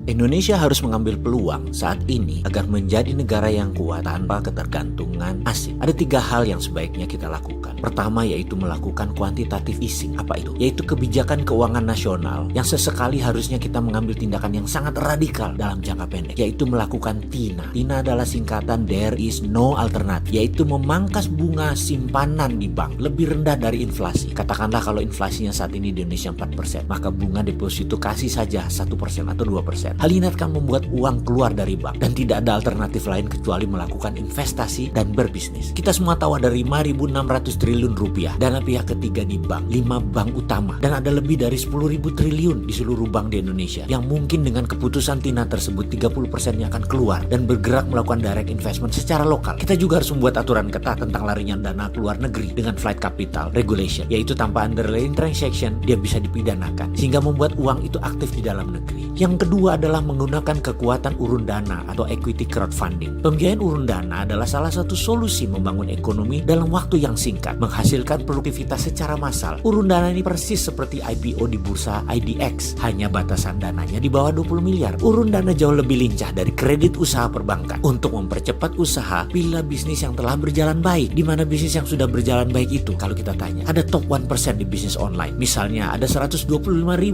Indonesia harus mengambil peluang saat ini agar menjadi negara yang kuat tanpa ketergantungan asing. Ada 3 hal yang sebaiknya kita lakukan. Pertama yaitu melakukan quantitative easing. Apa itu? Yaitu kebijakan keuangan nasional yang sesekali harusnya kita mengambil tindakan yang sangat radikal dalam jangka pendek, yaitu melakukan TINA. TINA adalah singkatan There is no alternative, yaitu memangkas bunga simpanan di bank lebih rendah dari inflasi. Katakanlah kalau inflasinya saat ini di Indonesia 4%, maka bunga deposito kasih saja 1% atau 2%. Hal ini akan membuat uang keluar dari bank dan tidak ada alternatif lain kecuali melakukan investasi dan berbisnis. Kita semua tahu ada 5.600 triliun rupiah dana pihak ketiga di bank, 5 bank utama, dan ada lebih dari 10.000 triliun di seluruh bank di Indonesia yang mungkin dengan keputusan TINA tersebut 30%-nya akan keluar dan bergerak melakukan direct investment secara lokal. Kita juga harus membuat aturan ketat tentang larinya dana keluar negeri dengan flight capital regulation, yaitu tanpa underlying transaction dia bisa dipidanakan, sehingga membuat uang itu aktif di dalam negeri. Yang kedua adalah menggunakan kekuatan urun dana atau equity crowdfunding. Pembiayaan urun dana adalah salah satu solusi membangun ekonomi dalam waktu yang singkat, menghasilkan produktivitas secara massal. Urun dana ini persis seperti IPO di bursa IDX, hanya batasan dananya di bawah 20 miliar. Urun dana jauh lebih lincah dari kredit usaha perbankan untuk mempercepat usaha bila bisnis yang telah berjalan baik. Di mana bisnis yang sudah berjalan baik itu, kalau kita tanya, ada top 1% di bisnis online. Misalnya ada 125.000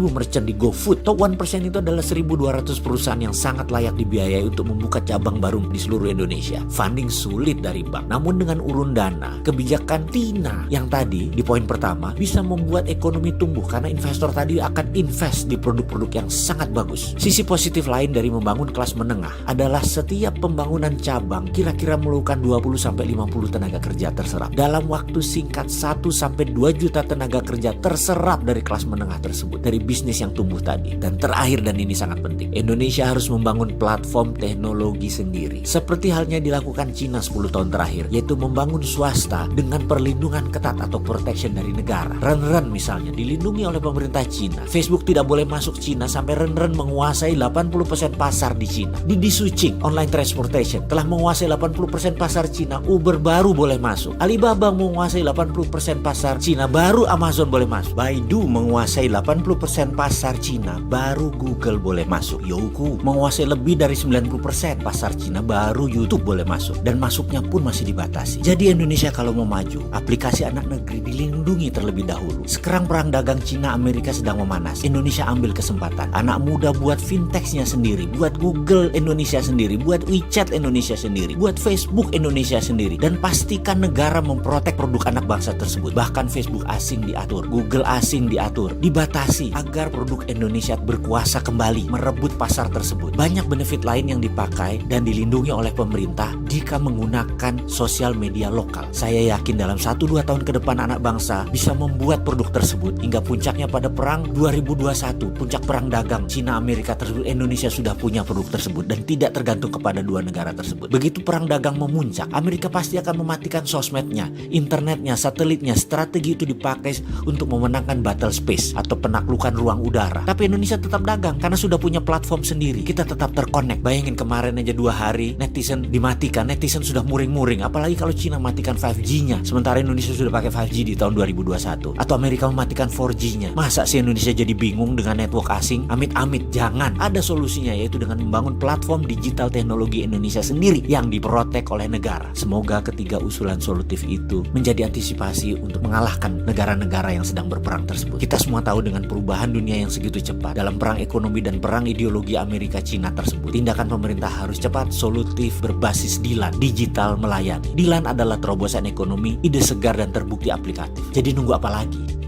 merchant di GoFood. Top 1% itu adalah 1.200 perusahaan yang sangat layak dibiayai untuk membuka cabang baru di seluruh Indonesia. Funding sulit dari bank. Namun dengan urun dana, kebijakan TINA yang tadi di poin pertama bisa membuat ekonomi tumbuh karena investor tadi akan invest di produk-produk yang sangat bagus. Sisi positif lain dari membangun kelas menengah adalah setiap pembangunan cabang kira-kira memerlukan 20-50 tenaga kerja terserap. Dalam waktu singkat 1-2 juta tenaga kerja terserap dari kelas menengah tersebut, dari bisnis yang tumbuh tadi. Dan terakhir, dan ini sangat penting, Indonesia harus membangun platform teknologi sendiri. Seperti halnya dilakukan Cina 10 tahun terakhir, yaitu membangun swasta dengan perlindungan ketat atau protection dari negara. Renren misalnya dilindungi oleh pemerintah Cina. Facebook tidak boleh masuk Cina sampai Renren menguasai 80% pasar di Cina. Didi Sucing, online transportation, telah menguasai 80% pasar Cina. Uber baru boleh masuk. Alibaba menguasai 80% pasar Cina, baru Amazon boleh masuk. Baidu menguasai 80% pasar Cina, baru Google boleh masuk. Youku menguasai lebih dari 90% pasar Cina, baru YouTube boleh masuk. Dan masuknya pun masih dibatasi. Jadi Indonesia kalau mau maju, aplikasi anak negeri dilindungi terlebih dahulu. Sekarang perang dagang Cina Amerika sedang memanas. Indonesia ambil kesempatan. Anak muda buat fintechnya sendiri, buat Google Indonesia sendiri, buat WeChat Indonesia sendiri, buat Facebook Indonesia sendiri. Dan pastikan negara memprotek produk anak bangsa tersebut. Bahkan Facebook asing diatur, Google asing diatur, dibatasi agar produk Indonesia berkuasa kembali merebut pasar tersebut. Banyak benefit lain yang dipakai dan dilindungi oleh pemerintah jika menggunakan sosial media lokal. Saya yakin dalam 1-2 tahun ke depan anak bangsa bisa membuat produk tersebut hingga puncaknya pada perang 2021, puncak perang dagang Cina Amerika tersebut, Indonesia sudah punya produk tersebut dan tidak tergantung kepada 2 negara tersebut. Begitu perang dagang memuncak, Amerika pasti akan mematikan sosmednya, internetnya, satelitnya. Strategi itu dipakai untuk memenangkan battle space atau penaklukan ruang udara. Tapi Indonesia tetap dagang karena sudah punya platform sendiri. Kita tetap terkonek. Bayangin kemarin aja 2 hari netizen dimatikan, netizen sudah muring-muring. Apalagi kalau Cina matikan 5G-nya, sementara Indonesia sudah pakai 5G di tahun 2021. Atau Amerika mematikan 4G-nya. Masa sih Indonesia jadi bingung dengan network asing? Amit-amit, jangan. Ada solusinya, yaitu dengan membangun platform digital teknologi Indonesia sendiri yang diprotek oleh negara. Semoga ketiga usulan solutif itu menjadi antisipasi untuk mengalahkan negara-negara yang sedang berperang tersebut. Kita semua tahu dengan perubahan dunia yang segitu cepat dalam perang ekonomi dan perang ideologi Amerika-Cina tersebut, tindakan pemerintah harus cepat, solutif, berbasis DILAN, digital melayani. DILAN adalah terobosan ekonomi, ide segar dan terbukti aplikatif. Jadi nunggu apa lagi?